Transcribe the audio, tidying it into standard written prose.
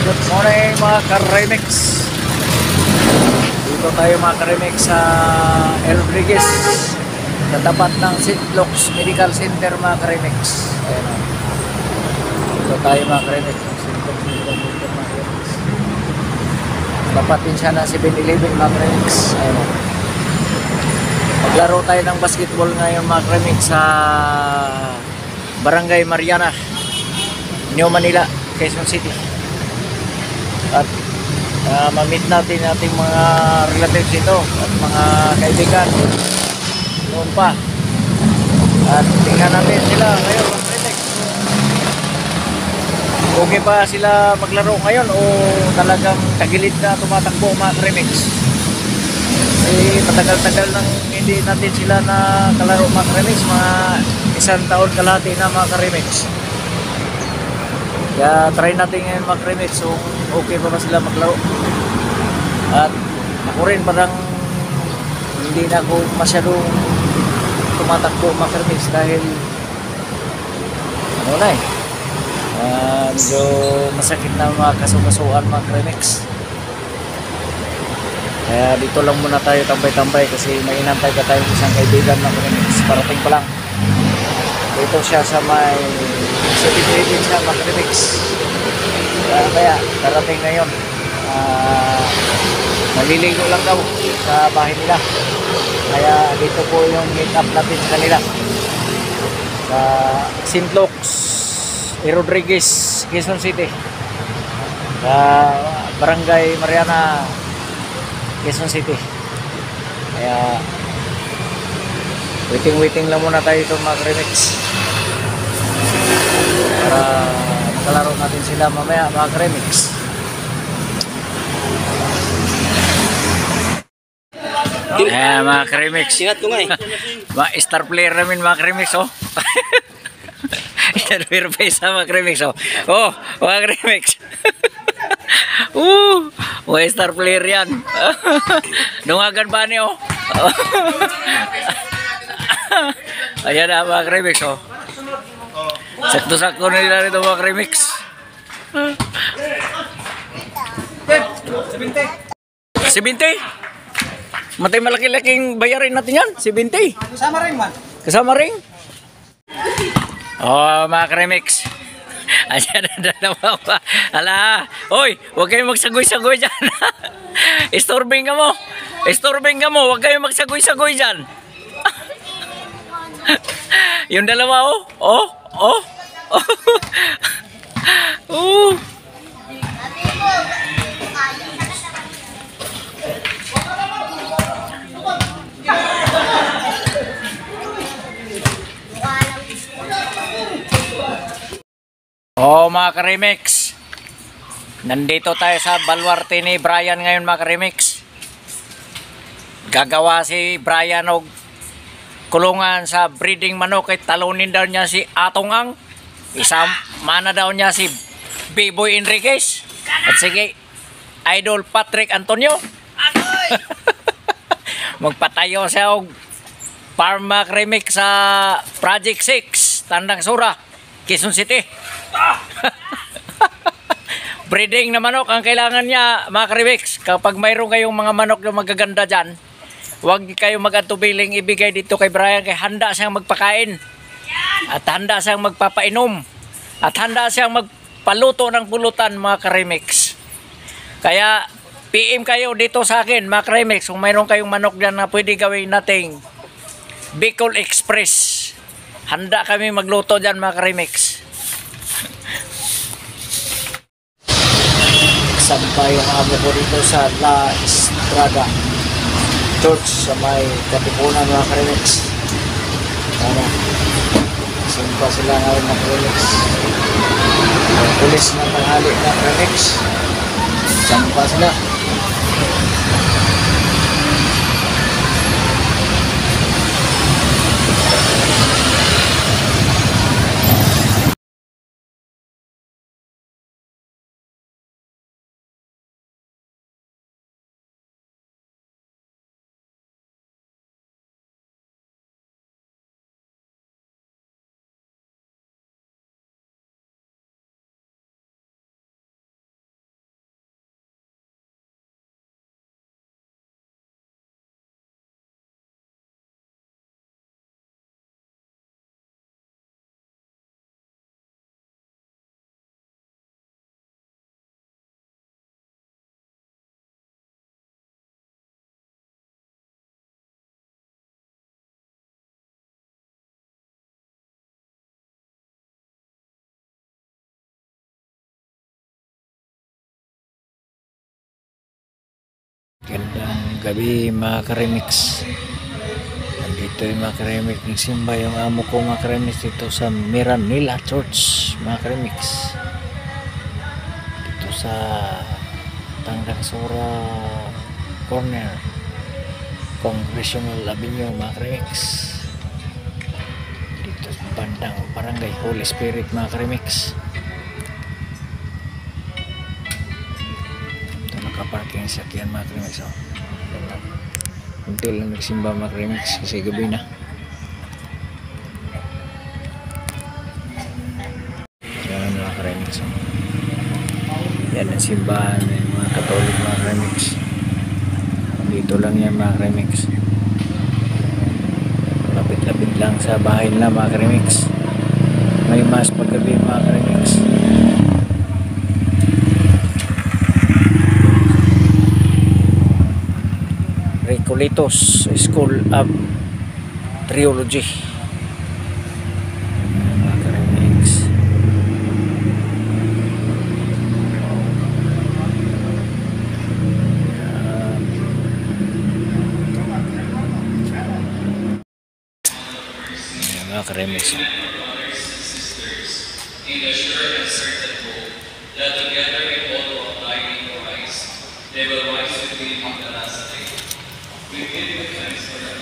Good morning mga ka-remix. Dito tayo mga ka-remix sa El Rodriguez, sa tapat ng St. Luke's Medical Center mga ka-remix. Ayan o. Dito tayo mga ka-remix. St. Luke's Medical Center mga ka-remix. Tapat din siya ng 7-Eleven mga ka-remix. Ayan o. Maglaro tayo ng basketball ngayon mga ka-remix sa Barangay Mariana, New Manila, Quezon City. At ma-meet natin ating mga relatives dito at mga kaibigan noon pa. At tingnan natin sila ngayon mga remix. Okay pa sila maglaro ngayon o talagang tagilid na tumatakbo mga remix. Kasi matagal-tagal nang hindi natin sila na kalaro mga remix, mga isang taon kalahati na mga remix. Kaya try natin ngayon mag-remix kung okay pa ba sila maglaro. At ako rin parang hindi na ako masyadong tumatakbo mag-remix dahil ano na medyo masakit na mga kasukasuan mag-remix. Kaya dito lang muna tayo tambay-tambay kasi may inantay ka tayong isang kaibigan mag-remix. Parating pa lang. Dito siya sa may City siya mag-remix. Kaya darating ngayon. Maliligo lang daw sa bahay nila. Kaya dito po yung meet up natin sa kanila. Sa St. Luke's Rodriguez, Quezon City. Sa Barangay Mariana, Quezon City. Kaya waiting lang muna tayo ito mag-remix para makalaro natin sila mamaya mag-remix. Mga remix. Ingat ko nga eh. Star player namin mga remix oh. Star player pa isa mga remix oh. Oh, mga remix. Star player yan. Dungagan ba niyo? Ayan na mga remix oh. Sakto-sakto nila nito mga remix. 70? Matay malaki-laking bayarin natin yan. 70. Kasama rin man. Kasama rin? Oh mga remix. Ayan na dalawa pa. Ala, oy, huwag kayong magsagoy-sagoy dyan. Istorbing ka mo. Istorbing ka mo, huwag kayong magsagoy-sagoy dyan. Yung dalawa oh. Oh, oh. Oh. Oh mga ka-remix, nandito tayo sa baluarte ni Brian ngayon mga ka-remix. Gagawa si Brian og kulungan sa breeding manok kay talunin daw niya si Atongang. Mana daw niya si B-Boy Enriquez. At sige, Idol Patrick Antonio. Magpatayo siya og farm mga ka-remix sa Project 6 Tandang Sura, Quezon City. Breeding na manok ang kailangan niya mga ka-remix. Kapag mayroon kayong mga manok na magaganda dyan, huwag kayong mag-atubiling ibigay dito kay Brian kay handa siyang magpakain at handa siyang magpapainom at handa siyang magpaluto ng pulutan mga ka-remix. Kaya PM kayo dito sa akin mga ka-remix kung mayroon kayong manok dyan na pwede gawin nating Bicol Express. Handa kami magluto dyan mga ka-remix. Sampay yung amo ko dito sa La Estrada Church sa may Katipunan mga ka-remix. Ano, simpa sila ngayon mga ka-remix. Pulis ng tanghali mga ka-remix. Sampa sila. Gandang gabi mga ka-remix. Nandito yung mga ka-remix. Nagsimba yung amo ko mga ka-remix dito sa Miranila Church mga ka-remix. Dito sa Tanggang Sora Corner, Congressional Avenue mga ka-remix. Dito sa bandang Barangay Holy Spirit mga ka-remix. Nakaparking sa sakyan mga ka-remix. Until lang nagsimba mga ka-remix kasi gabi na. Yan mga ka-remix. Yan ang simbahan ng mga Katolik mga ka-remix. Dito lang yan mga ka-remix. Lapit-lapit lang sa bahay na mga ka-remix. May mas paggabi mga ka-remix. Recoletos School of Triology mga ka-remix. Mga ka-remix. In the sure and certain hope that together in all of abiding Christ, they will rise with him in the last day. We give you thanks for the